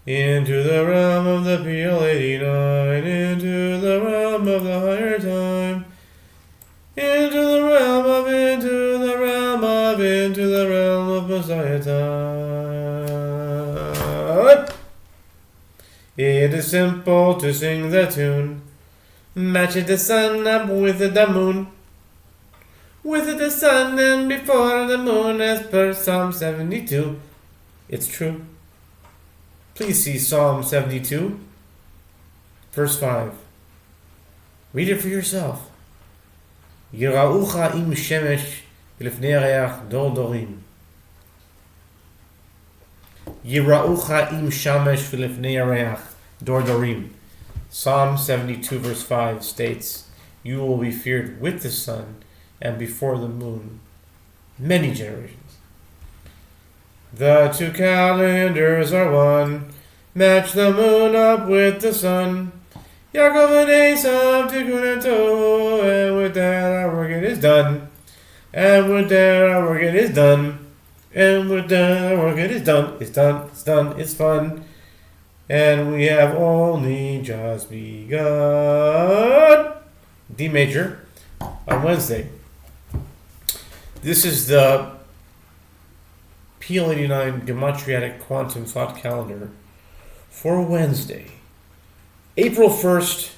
into the realm of the PL-89, into the realm of the higher time, into the realm of, into the realm of, into the realm of Messiah time. It is simple to sing the tune, matching the sun up with the moon, with the sun and before the moon, as per Psalm 72. It's true. Please see Psalm 72, verse 5. Read it for yourself. Yiraucha im shemesh v'lifnei yareach dor dorim. Yiraucha im shemesh v'lifnei yareach dor dorim. Psalm 72, verse 5 states, "You will be feared with the sun and before the moon, many generations." The two calendars are one. Match the moon up with the sun. Yaakov and Esav, Tikkun and Tohu. And with that our work it is done. And with that our work it is done. And with that our work it is done. It's done, it's done, it's fun. And we have only just begun. D major on Wednesday. This is the PL-89 Gematriatic Quantum Thought Calendar for Wednesday, April 1st,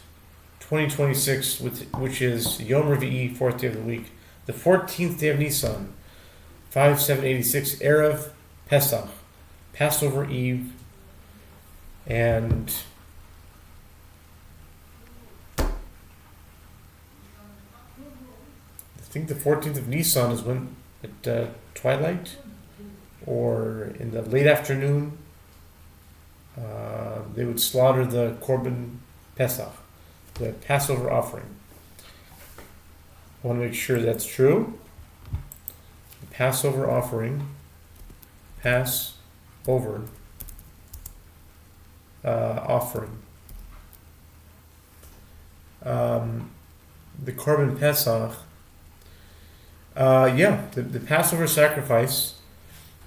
2026, which is Yom Revi'i, 4th day of the week, the 14th day of Nisan, 5786, Erev Pesach, Passover Eve, and I think the 14th of Nisan is when at twilight or in the late afternoon they would slaughter the Korban Pesach, the Passover offering. I want to make sure that's true. The Passover offering, Passover offering. The Korban Pesach, the Passover sacrifice,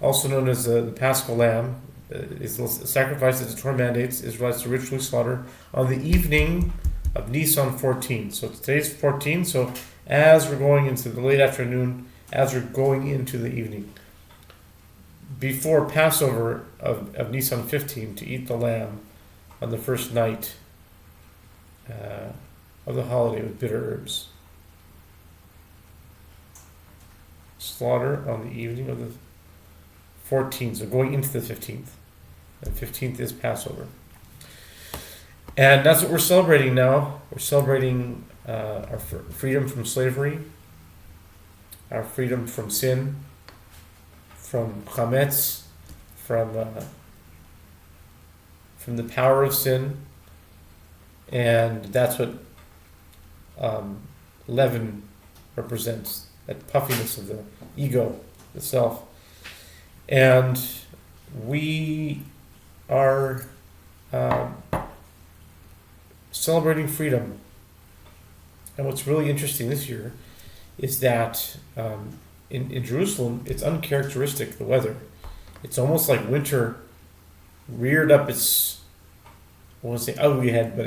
also known as the Paschal Lamb, is a sacrifice that the Torah mandates Israelites to ritually slaughter on the evening of Nisan 14. So today's 14, so as we're going into the late afternoon, as we're going into the evening, before Passover of Nisan 15, to eat the lamb on the first night of the holiday with bitter herbs. Slaughter on the evening of the 14th, so going into the 15th. The 15th is Passover. And that's what we're celebrating now. We're celebrating our freedom from slavery, our freedom from sin, from chametz, from the power of sin. And that's what leaven represents, that puffiness of the ego, the self. And we are celebrating freedom. And what's really interesting this year is that in Jerusalem, it's uncharacteristic, the weather. It's almost like winter reared up its, I won't say ugly head, but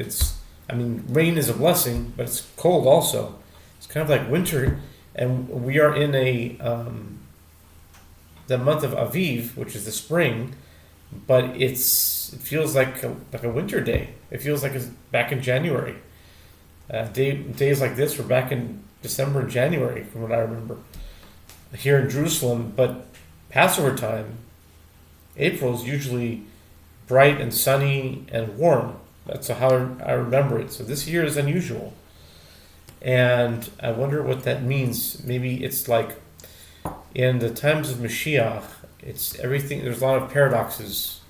rain is a blessing, but it's cold also. It's kind of like winter, and we are in the month of Aviv, which is the spring, but it feels like a winter day. It feels like it's back in January. Days like this were back in December and January, from what I remember, here in Jerusalem. But Passover time, April, is usually bright and sunny and warm. That's how I remember it. So this year is unusual. And I wonder what that means. Maybe it's like in the times of Mashiach, it's everything. There's a lot of paradoxes.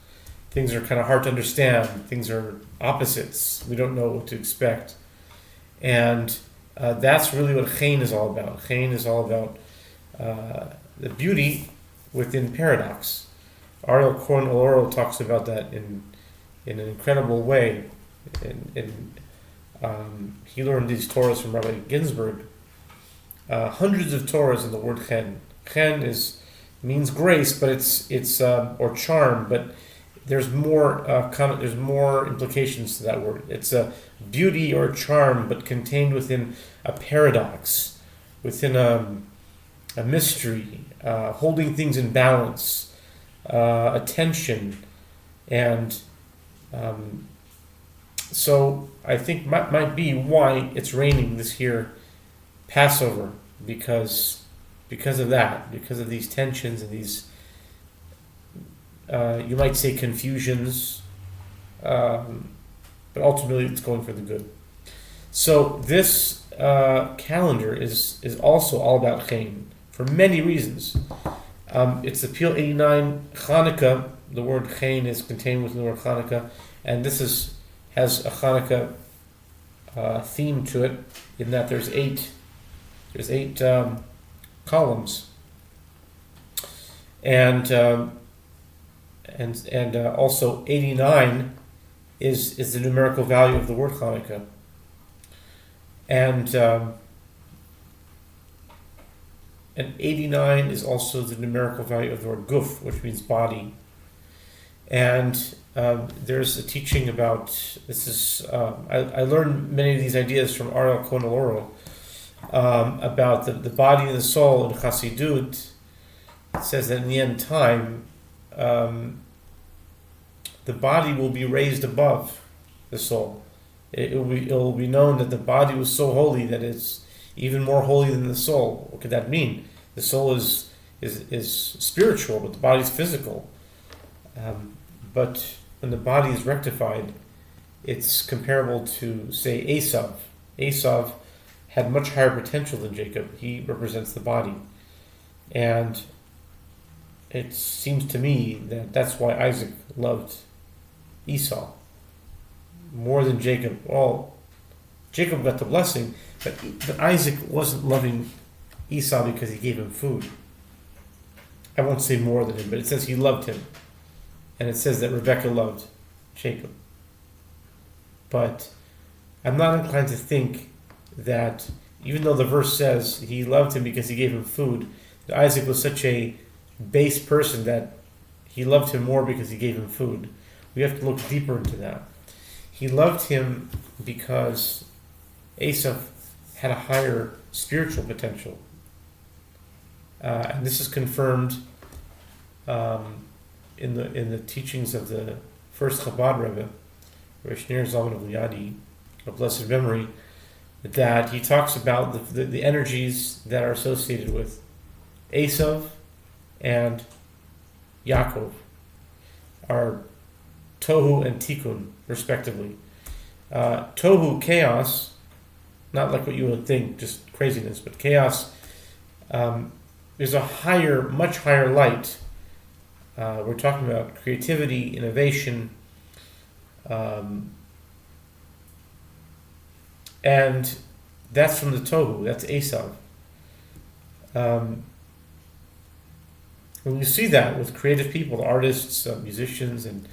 Things are kind of hard to understand. Things are opposites. We don't know what to expect. And that's really what Chayin is all about. Chayin is all about the beauty within paradox. Ariel Cohen Oloro talks about that in an incredible way. He learned these Torahs from Rabbi Ginsburg. Hundreds of Torahs in the word Chen. Chen means grace, but it's or charm, but there's more there's more implications to that word. It's a beauty or a charm, but contained within a paradox, within a mystery, holding things in balance, a tension, and so I think might be why it's raining this year, Passover, because of that, because of these tensions and these you might say confusions, but ultimately it's going for the good. So this calendar is also all about Chaim for many reasons. It's the PL-89 Hanukkah. The word Chaim is contained within the word Hanukkah, and this has a Hanukkah theme to it, in that there's eight columns, and also 89 is the numerical value of the word Hanukkah, and 89 is also the numerical value of the word guf, which means body. And there's a teaching about this is I learned many of these ideas from Ariel Konaloro about the body and the soul in Chassidut. It says that in the end time, the body will be raised above the soul. It will be known that the body was so holy that it's even more holy than the soul. What could that mean? The soul is spiritual, but the body is physical. But when the body is rectified, it's comparable to, say, Esav. Esav had much higher potential than Jacob. He represents the body. And it seems to me that that's why Isaac loved Esau more than Jacob. Well, Jacob got the blessing, but Isaac wasn't loving Esau because he gave him food. I won't say more than him, but it says he loved him. And it says that Rebekah loved Jacob. But I'm not inclined to think that, even though the verse says he loved him because he gave him food, that Isaac was such a base person that he loved him more because he gave him food. We have to look deeper into that. He loved him because Esau had a higher spiritual potential. And this is confirmed in the teachings of the first Chabad Rebbe, Rosh Ner Zalman of Liadi, of blessed memory, that he talks about the energies that are associated with Esav and Yaakov, are Tohu and Tikkun, respectively. Tohu, chaos, not like what you would think, just craziness, but chaos is a much higher light. We're talking about creativity, innovation, and that's from the Tohu, that's Esav. When you see that with creative people, artists, musicians, and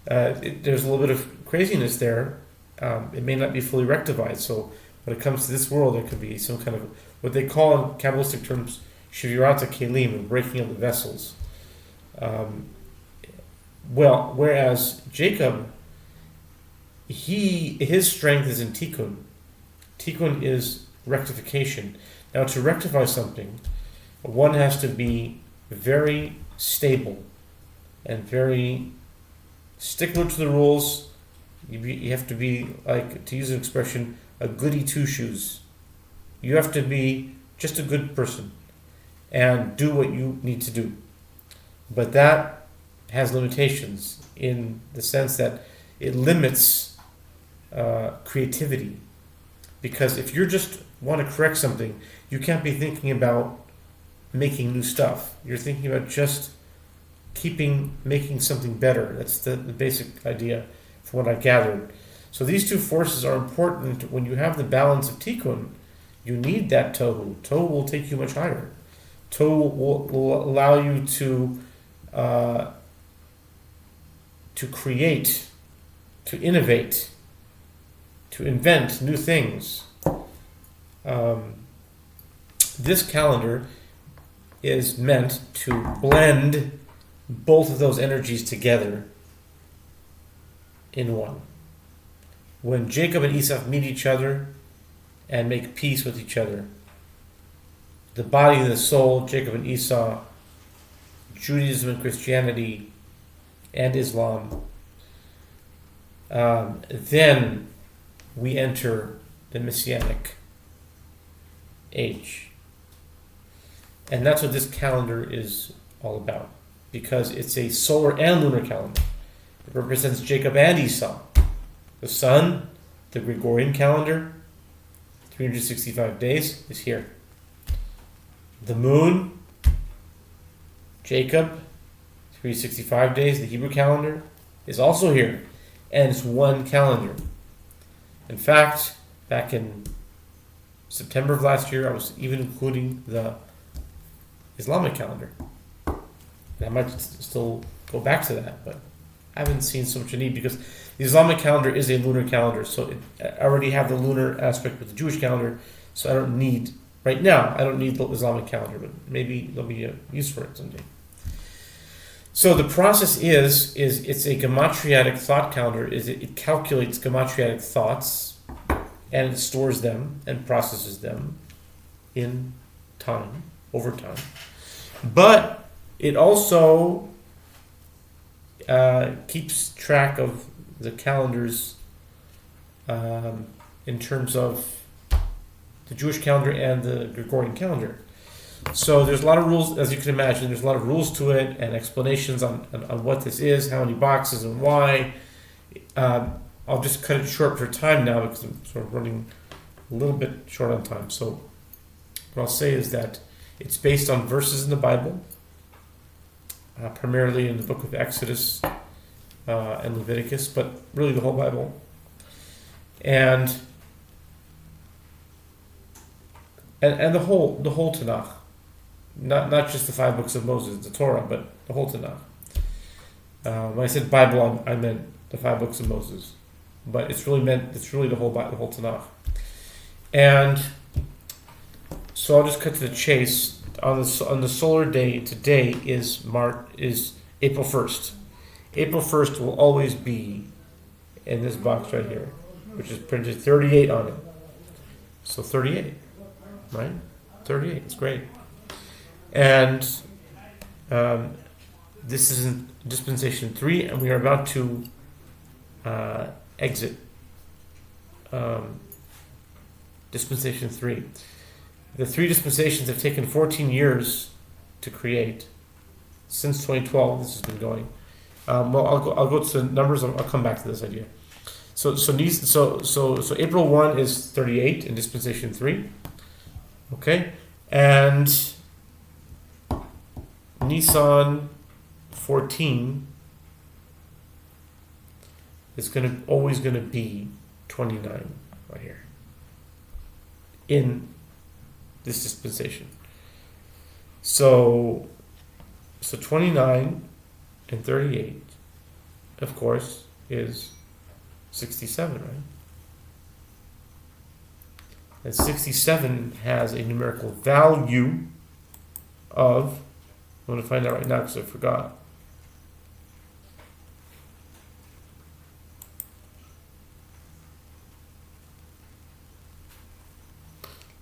there's a little bit of craziness there. It may not be fully rectified, so when it comes to this world, there could be some kind of, what they call in Kabbalistic terms, Shivirata Kelim, and breaking of the vessels. Whereas Jacob, his strength is in Tikkun. Tikkun is rectification. Now, to rectify something, one has to be very stable and very stickler to the rules. You have to be, like, to use an expression, a goody two-shoes. You have to be just a good person and do what you need to do. But that has limitations in the sense that it limits creativity. Because if you just want to correct something, you can't be thinking about making new stuff. You're thinking about just making something better. That's the basic idea from what I gathered. So these two forces are important. When you have the balance of Tikkun, you need that Tohu. Tohu will take you much higher. Tohu will allow you to create, to innovate, to invent new things. This calendar is meant to blend both of those energies together in one. When Jacob and Esau meet each other and make peace with each other, the body and the soul, Jacob and Esau, Judaism and Christianity, and Islam, then we enter the Messianic age. And that's what this calendar is all about, because it's a solar and lunar calendar. It represents Jacob and Esau. The sun, the Gregorian calendar, 365 days, is here. The moon, Jacob, 365 days, the Hebrew calendar, is also here. And it's one calendar. In fact, back in September of last year, I was even including the Islamic calendar. And I might still go back to that, but I haven't seen so much a need, because the Islamic calendar is a lunar calendar, so I already have the lunar aspect with the Jewish calendar, so I don't need, right now, I don't need the Islamic calendar, but maybe there'll be a use for it someday. So the process is it's a gematriatic thought calendar. It calculates gematriatic thoughts, and it stores them and processes them in time, over time. But it also keeps track of the calendars in terms of the Jewish calendar and the Gregorian calendar. So there's a lot of rules, as you can imagine. There's a lot of rules to it and explanations on what this is, how many boxes and why. I'll just cut it short for time now, because I'm sort of running a little bit short on time. So what I'll say is that it's based on verses in the Bible, primarily in the book of Exodus and Leviticus, but really the whole Bible. And the whole Tanakh. Not just the 5 books of Moses, the Torah, but the whole Tanakh. When I said Bible, I meant the 5 books of Moses, but it's really the whole Bible, the whole Tanakh. And so I'll just cut to the chase. On the solar day today is April 1st. April 1st will always be in this box right here, which is printed 38 on it. So 38, right? 38. It's great. And this is in Dispensation 3, and we are about to exit Dispensation 3. The 3 dispensations have taken 14 years to create. Since 2012, this has been going. Well, I'll go to the numbers. I'll come back to this idea. So April 1 is 38 in Dispensation 3. Okay, and Nisan 14 is always gonna be 29 right here in this dispensation. So 29 and 38, of course, is 67, right? And 67 has a numerical value of, I'm going to find out right now because I forgot.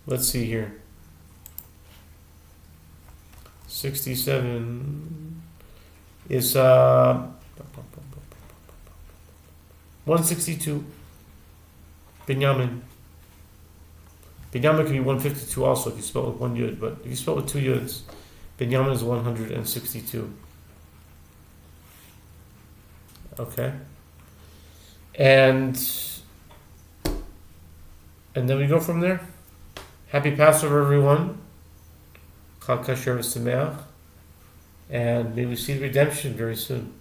Let's see here. 67 is 162. Binyamin. Binyamin can be 152 also if you spell it with 1 yud, but if you spell it with 2 yuds, Binyamin is 162. Okay. And then we go from there. Happy Passover, everyone. Chag Kasher V'Sameach. And may we see the redemption very soon.